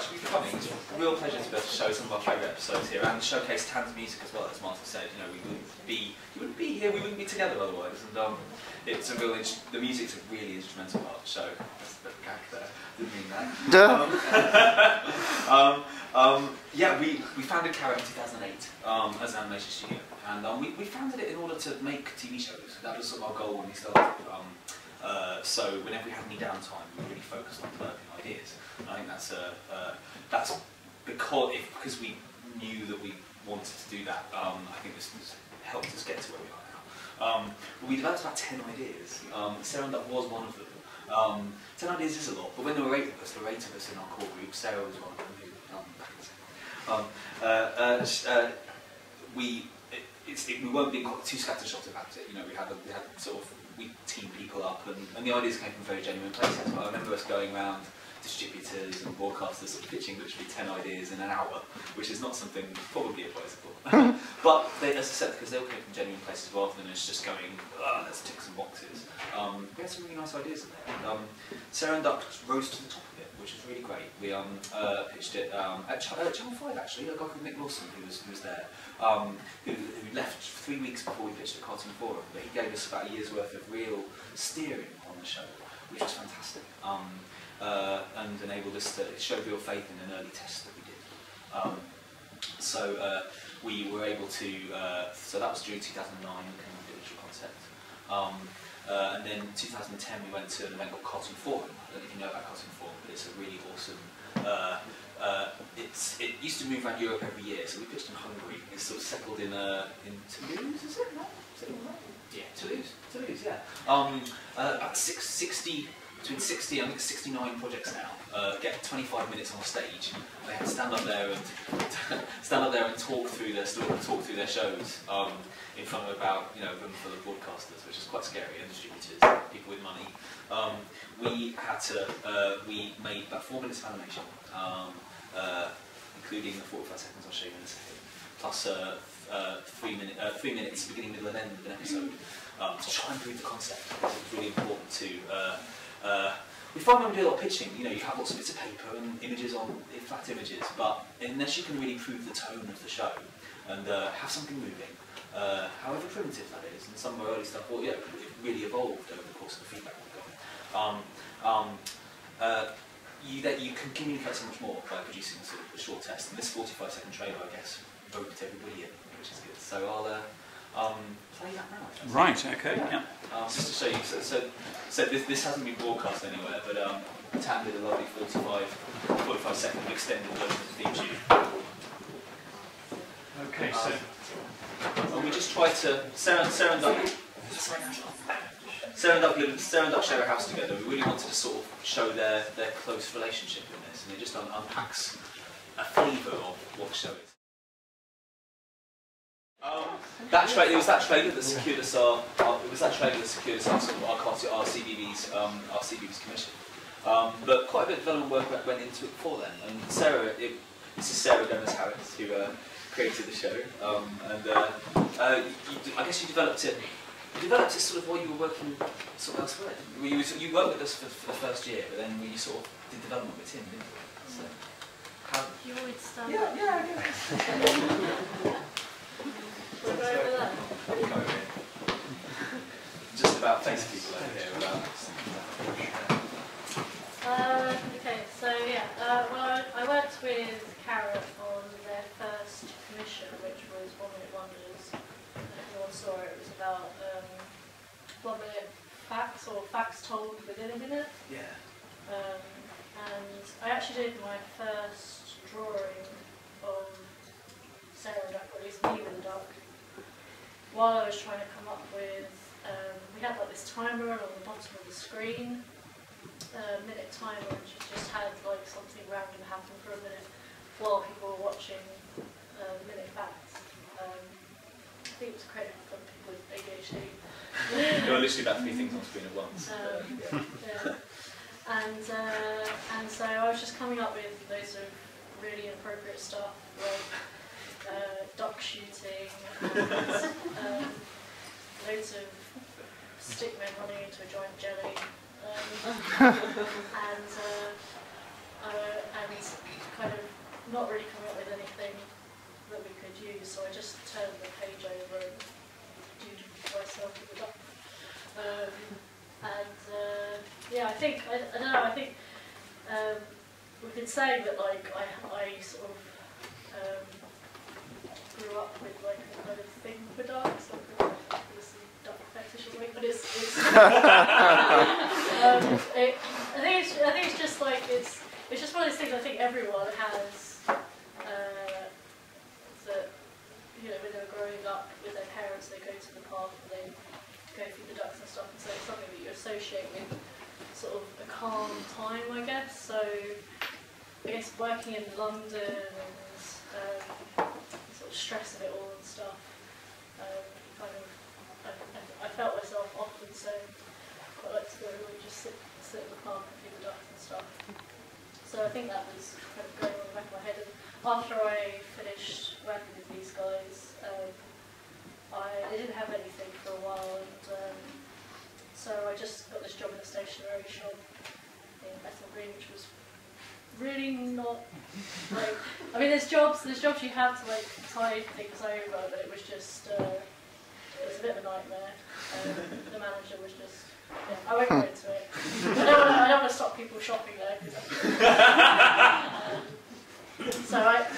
actually be funny. It's a real pleasure to be able to show some of our favourite episodes here and showcase Tan's music as well. As Martin said, you know, you wouldn't be here, we wouldn't be together otherwise. And it's a real, the music's a really instrumental part of the show. That's the gag there. Didn't mean that. Yeah, we founded Carrot in 2008 as an animation studio, and we founded it in order to make TV shows. That was sort of our goal when we started. So whenever we had any downtime, we really focused on developing ideas. And I think that's because we knew that we wanted to do that. I think this helped us get to where we are now. But we developed about 10 ideas. Sarah was one of them. 10 ideas is a lot, but when there were 8 of us, in our core group, Sarah was one of them who back in the second. We weren't being quite too scattershot about it. You know, we had sort of, we teamed people up, and the ideas came from very genuine places. But I remember us going around distributors and broadcasters sort of pitching literally 10 ideas in an hour, which is not something probably advisable. But as I said, because they all came from genuine places rather than us just going, let's tick some boxes. We had some really nice ideas in there. Sarah and Duck rose to the top of it, which was really great. We pitched it at Channel 5 actually, a guy called Nick Wilson who was there, who left 3 weeks before we pitched at Cartoon Forum, but he gave us about a year's worth of real steering on the show, which was fantastic. And enabled us to show real faith in an early test that we did. So we were able to, so that was during 2009, we came up with the original concept. And then in 2010 we went to an event called Cartoon Forum. I don't know if you know about Cartoon Forum, but it's a really awesome, it used to move around Europe every year, so we pitched in Hungary. It's sort of settled in Toulouse, is it? No? Is it right? Yeah, Toulouse, yeah. About 60, between 60 and 69 projects now get 25 minutes on stage. They have to stand up there and talk through their story, talk through their shows in front of about a room full of broadcasters, which is quite scary, and distributors, people with money. We made about 4 minutes of animation, including the 45 seconds I'll show you in a second, plus 3 minutes beginning, middle, and end of an episode to try and prove the concept. It's really important to. We find when we do a lot of pitching, you have lots of bits of paper and images on flat images, but unless you can really prove the tone of the show and have something moving, however primitive that is, and some of our early stuff, well, it really evolved over the course of the feedback we've got. You can communicate so much more by producing sort of a short test, and this 45-second trailer, I guess, roped everybody in, which is good. So I'll play that now. Right, okay, yeah. Just to show you, so this hasn't been broadcast anywhere, but Tan did a lovely 45-second extended version of the theme tune. Okay, so... and we just tried to, Sarah and Duck share a house together. We really wanted to sort of show their close relationship in this, and it just unpacks a flavour of what the show is. It was that trailer that secured us our CBB's commission. But quite a bit of development work went into it before then. And Sarah, this is Sarah Gomes Harris who created the show. I guess you developed it. You developed it sort of while you were working sort of elsewhere. You worked with us for the first year, but then you sort of did development with Tim, didn't you? So, you always stand yeah, up. yeah, I We'll go over there. Just about face people over here. Okay, so yeah, well, I worked with Carrot on their first commission, which was 1 Minute Wonders. Everyone saw it. It was about 1 minute facts, or facts told within a minute. Yeah. And I actually did my first drawing of Sarah Duck, or at least me with a duck, while I was trying to come up with, we had like this timer on the bottom of the screen, minute timer, and she just had like something random happen for a minute while people were watching minute facts. I think it was created for people with ADHD. There were literally about 3 things on screen at once. Yeah. And so I was just coming up with loads of really inappropriate stuff, like duck shooting, and loads of stickmen running into a giant jelly, and kind not really coming up with anything that we could use, so I just turned the page over and doodled myself with the duck. Yeah, I think, I don't know, I think we've been saying that like I sort of grew up with like a kind of thing for ducks, like this duck fetish or something, but it's I think it's just like it's just one of those things I think everyone has that, you know, when they're growing up with their parents, they go to the park and they go through the ducks and stuff, and so it's something that you associate with sort of a calm time, I guess. So I guess working in London and sort of stress of it all and stuff, I felt myself often saying quite like to go and just sit in the park and feed the ducks and stuff. So I think that was kind of going on in the back of my head. And after I finished working with these guys, I didn't have anything for a while, and so I just got this job in a stationery shop in Bethnal Green, which was really not like, I mean, there's jobs you have to like tide things over, but it was just it was a bit of a nightmare. The manager was just, yeah, I won't go into it. I don't want to stop people shopping there.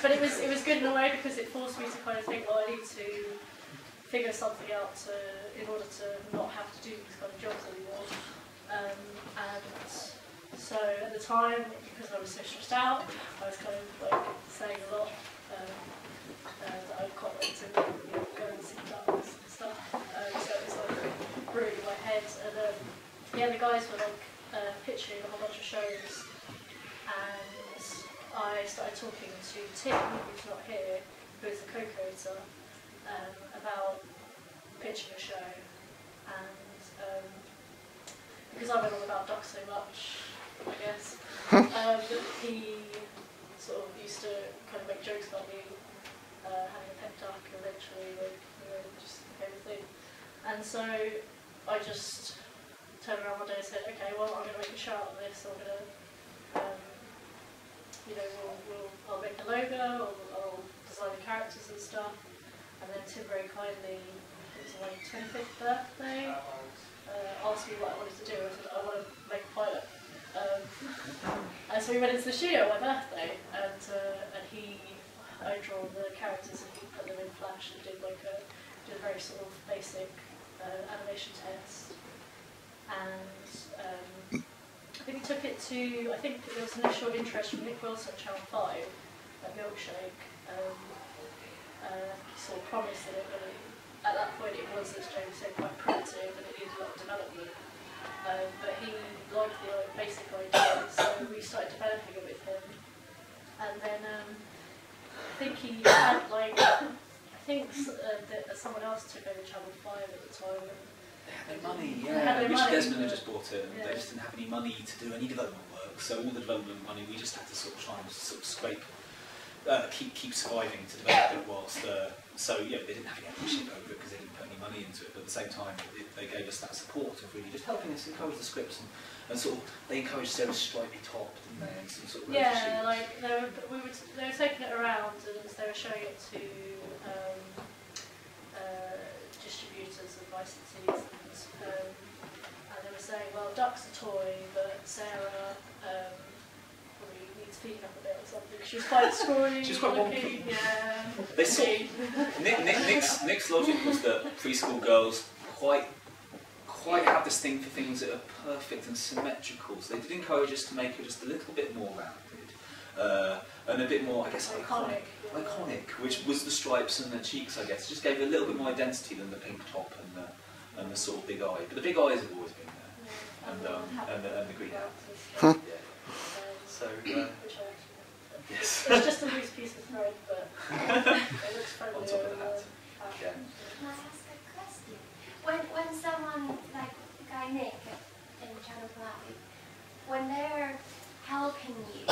But it was good in a way because it forced me to kind of think, well, I need to figure something out in order to not have to do these kind of jobs anymore. And so at the time, because I was so stressed out, I was kind of like saying a lot that I'd quite like to go and see ducks and stuff. So it was like brewing in my head. And yeah, the guys were like pitching a whole bunch of shows, and I started talking to Tim, who's not here, who is the co-creator, about pitching a show. And because I went on about ducks so much, I guess, he sort of used to kind of make jokes about me having a pet duck, and eventually like, just became a thing. And so I just turned around one day and said, okay, well, I'm going to make a show out of this. I'm going to, I'll make the logo, I'll design the characters and stuff. And then Tim very kindly, it was my 25th birthday, asked me what I wanted to do. I said, I want to make a pilot. And so we went into the studio on my birthday, and I drew the characters and he put them in Flash and did a very sort of basic animation test. And I think we took it to, I think there was an initial interest from Nick Wilson at Channel 5 at Milkshake. He sort of promised that it, but at that point it was, as Jamie said, quite primitive and it needed a lot of development. But he liked the basic idea, so we started developing it with him. And then I think he had that someone else took over Channel 5 at the time. They had no money, yeah. Richard Desmond had just bought it, and they just didn't have any money to do any development work. So all the development money, we just had to sort of try and sort of scrape, keep surviving to develop it whilst. So yeah, they didn't have any ownership over it because they didn't put any money into it. But at the same time, they gave us that support of really just helping us encourage the scripts and sort of they encouraged Sarah's stripy top, didn't they? And some sort of yeah, like they were taking it around and they were showing it to distributors and licensees, and they were saying, well, duck's a toy, but Sarah probably needs feeding up a bit or something. She was quite scrawny. She was quite wonky. Yeah. Nick's logic was that preschool girls quite have this thing for things that are perfect and symmetrical. So they did encourage us to make her just a little bit more rounded. And a bit more, I guess, iconic, which was the stripes and the cheeks, I guess. It just gave it a little bit more identity than the pink top and the sort of big eye. But the big eyes have always been there, and the green hat. Yeah. So, yes. It's just a loose piece of thread, but it looks friendly. On top of the hat. Yeah. Can I ask a question? When someone like Guy Nick in Channel 5, when they're helping you,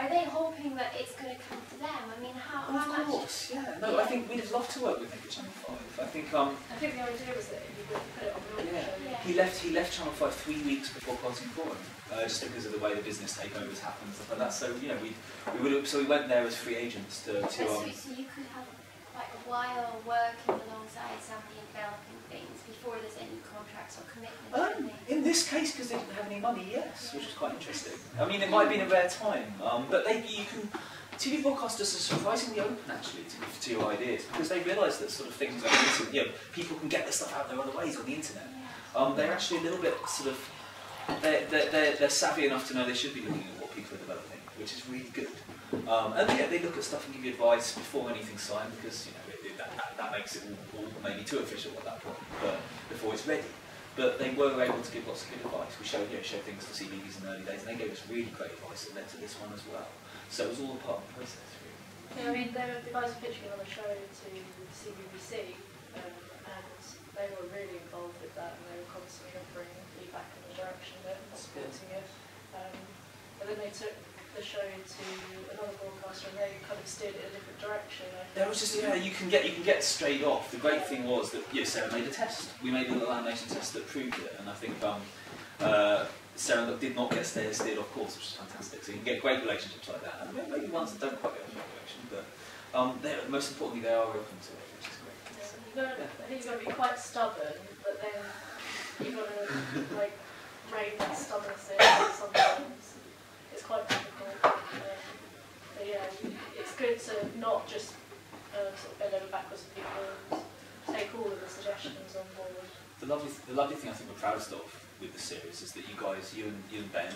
are they hoping that it's going to come to them? I mean, how Of much? course, yeah. No, I think we'd have loved to work with Nick at Channel 5. I think I think the idea was that he would put it on the yeah. show. He left Channel 5 3 weeks before Casting Forum, just because of the way the business takeovers happen and stuff like that. So you know, we went there as free agents to So you could have quite a while working alongside somebody and developing things before there's any contracts or commitments. In this case, because they didn't have any money, yes, which was quite interesting. I mean, it might have been a rare time, but TV broadcasters are surprisingly open actually to your ideas, because they realise that sort of things like this, you know, people can get their stuff out there other ways on the internet. They're actually a little bit sort of, they're savvy enough to know they should be looking at what people are developing, which is really good. And yeah, they look at stuff and give you advice before anything's signed, because you know that makes it all maybe too official at that point, but before it's ready. But they were able to give lots of good advice. We showed things to CBeebies in the early days, and they gave us really great advice that led to this one as well. So it was all a part of the process, really. Yeah, I mean, the guys were pitching another show to CBBC, and they were really involved with that, and they were constantly offering feedback in the direction and supporting it. And then they took the show to another broadcaster, and they kind of steered it in a different direction. There was just, yeah, you can get straight off. The great thing was that Sarah made a test. We made a little animation test that proved it, and I think Sarah did not get steered off course, which is fantastic. So you can get great relationships like that, and maybe ones that don't quite go in that direction, but most importantly, they are open to it, which is great. Yeah, I think you've got to be quite stubborn, but then you've got to like rein that stubbornness in sometimes. It's quite difficult. But yeah, it's good to not just sort of bend over backwards with people and take all of the suggestions on board. The lovely thing I think we're proudest of with the series is that you guys, you and Ben,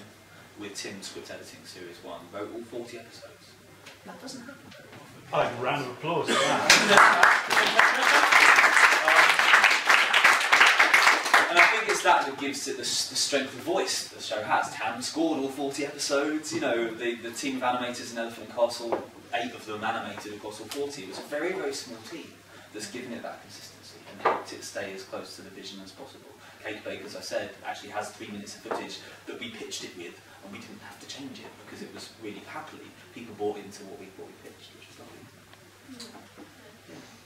with Tim's script editing series 1, wrote all 40 episodes. That doesn't happen very often. A round of applause for that. And I think it's that gives it the strength of voice the show has. Tam scored all 40 episodes, you know, the team of animators in Elephant and Castle, 8 of them animated across all 40. It was a very, very small team that's given it that consistency and helped it stay as close to the vision as possible. Kate Baker, as I said, actually has 3 minutes of footage that we pitched it with, and we didn't have to change it because it was really happily people bought into what we pitched, which was lovely.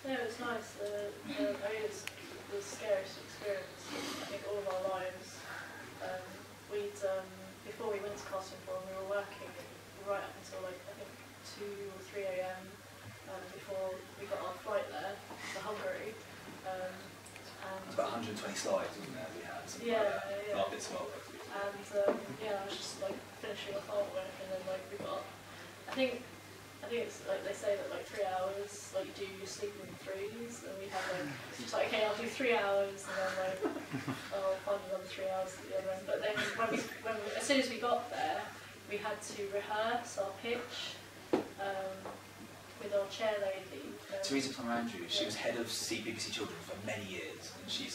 Yeah, it was nice. I mean, it's the scariest experience I think all of our lives. Before we went to Casting Forum, we were working right up until like I think 2 or 3 a.m. Before we got our flight there to Hungary. It was about 120 slides, wasn't there, we had? Yeah. Our bits well. And I was just like finishing off artwork, and then like we got. I think it's like they say that like 3 hours, like you do your sleeping in threes, and we had like just like okay, I'll do 3 hours, and then like I'll find another 3 hours at the other end. But then as soon as we got there, we had to rehearse our pitch with our chair lady. Teresa Plummer-Andrews, she was head of BBC Children for many years, and she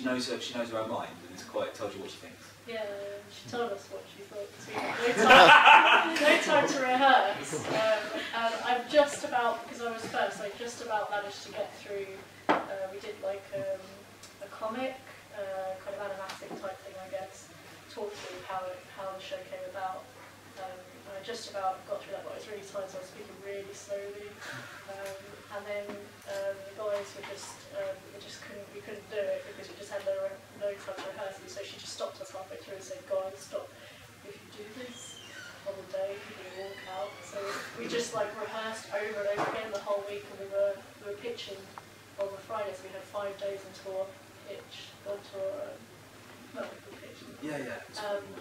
knows her own mind, and it's quite tells you what she thinks. Yeah, she told us what she thought, because we had no time to rehearse. And I've just about, because I was first, I just about managed to get through. We did like a comic, kind of animatic type thing, I guess. Talk through how the show came about. I just about got through that, but I was really tired, so I was speaking really slowly. And then the guys we couldn't do it because we just had no time to rehearse it. So she just stopped us halfway through and said, "Guys, stop! If you do this on the day, you walk out." So we just like rehearsed over and over again the whole week, and we were pitching on the Friday, so we had 5 days until our pitch, until our pitch. Yeah.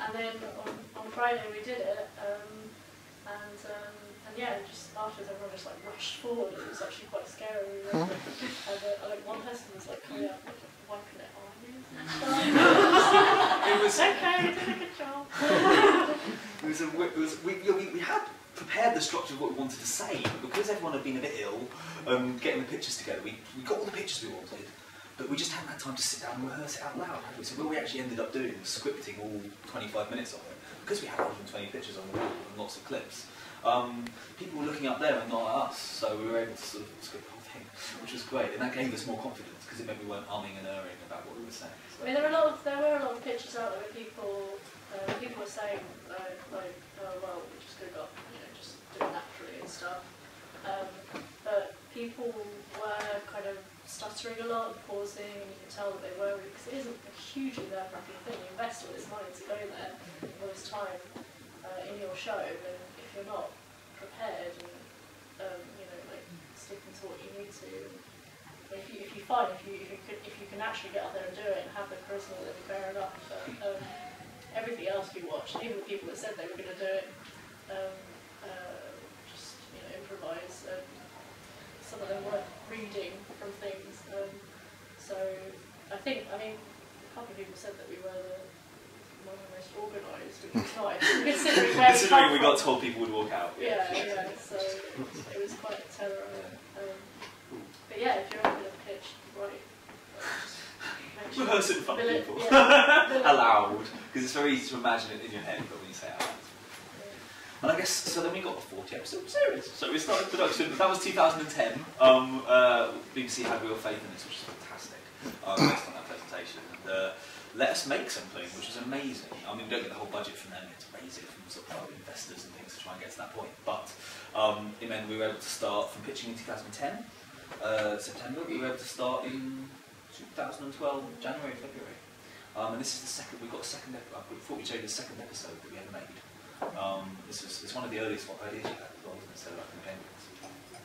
And then on Friday we did it, and yeah, just afterwards everyone just like rushed forward. It was actually quite scary. And like one person was like coming up, like, wiping their eyes. It was okay, you did a good job. We had prepared the structure of what we wanted to say, but because everyone had been a bit ill, getting the pictures together, we got all the pictures we wanted. But we just hadn't had time to sit down and rehearse it out loud, had we? So what we actually ended up doing was scripting all 25 minutes of it. Because we had 120 pictures on the wall and lots of clips, people were looking up there and not at us, so we were able to sort of script the whole thing, which was great. And that gave us more confidence, because it meant we weren't umming and erring about what we were saying. So. I mean, there were a lot of pictures out there where people were saying, oh well, we're just took up, just doing naturally and stuff. But people were kind of stuttering a lot and pausing, and you could tell that they were, because it isn't a hugely nerve-wracking thing. You invest all this money to go there, all this time in your show, and if you're not prepared and sticking to what you need to, if you can actually get out there and do it and have the charisma, then fair enough. But everything else we watched, even the people that said they were going to do it, just improvise. Some of them weren't reading from things. So I mean, a couple of people said that we were one of the most organised, which is nice, considering we got told people would walk out. Yeah, so it was quite a terror. But yeah, if you're ever going to pitch, right, rehearse it in front of people. Aloud, because it's very easy to imagine it in your head, but when you say it out loud. And I guess, so then we got the 40-episode series. So we started production, that was 2010. BBC had real faith in this, which is fantastic, based on that presentation. And let us make something, which was amazing. I mean, we don't get the whole budget from them, it's amazing from sort of private investors and things to try and get to that point. But it meant we were able to start from pitching in 2010, September, we were able to start in 2012, January, February. And this is the second, we got a second, I thought we showed the second episode that we ever made. It's one of the earliest ideas you had as well, isn't it? So like independence.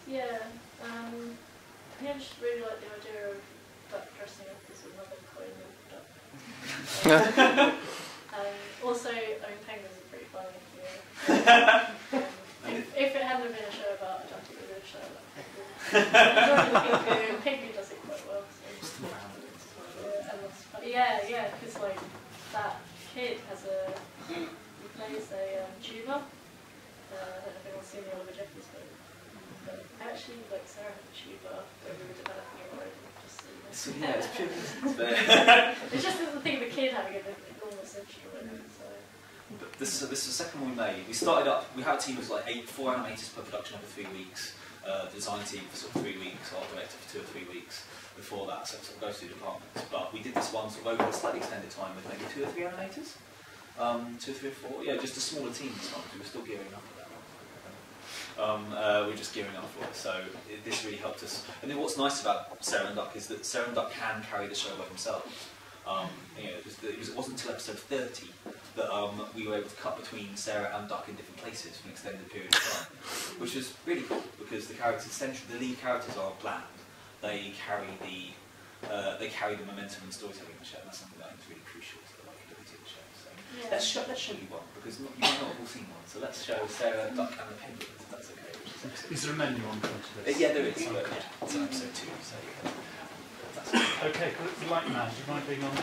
Yeah, I just really like the idea of duck dressing up as another kind of duck. Also, I mean, penguins are pretty funny. If it hadn't been a show about a duck, it would have been a show about a penguin. Penguin does it quite well. So. Yeah, because like that kid has he plays a tuba. I don't know if anyone's seen the Oliver Jeffers book. But actually, like Sarah had a tuba when we were developing it already. So yeah, it's pure. It's just the thing of a kid having an enormous instrument. So. But this is the second one we made. We started up. We had a team of like 4 animators per production over 3 weeks. Design team for sort of 3 weeks. Art director for 2 or 3 weeks. Before that, so it sort of goes through departments. But we did this one sort of over a slightly extended time with maybe 2 or 3 animators. 2 or 3 or 4. Yeah, just a smaller team this time. We were still gearing up for that one. We're just gearing up for it, so this really helped us. And then what's nice about Sarah and Duck is that Sarah and Duck can carry the show by themselves. It wasn't until episode 30 that we were able to cut between Sarah and Duck in different places for an extended period of time, which was really cool because the lead characters are bland. They carry the momentum and storytelling of the show, and that's something that I think is really crucial to the likability of the show. So yeah. let's show you one, because you might not have all seen one. So let's show Sarah, Duck and the Penguins, if that's okay. Is there a menu on this? Yeah, there is. But it's on episode 2, so that's okay. Okay, Light Man, do you mind being on?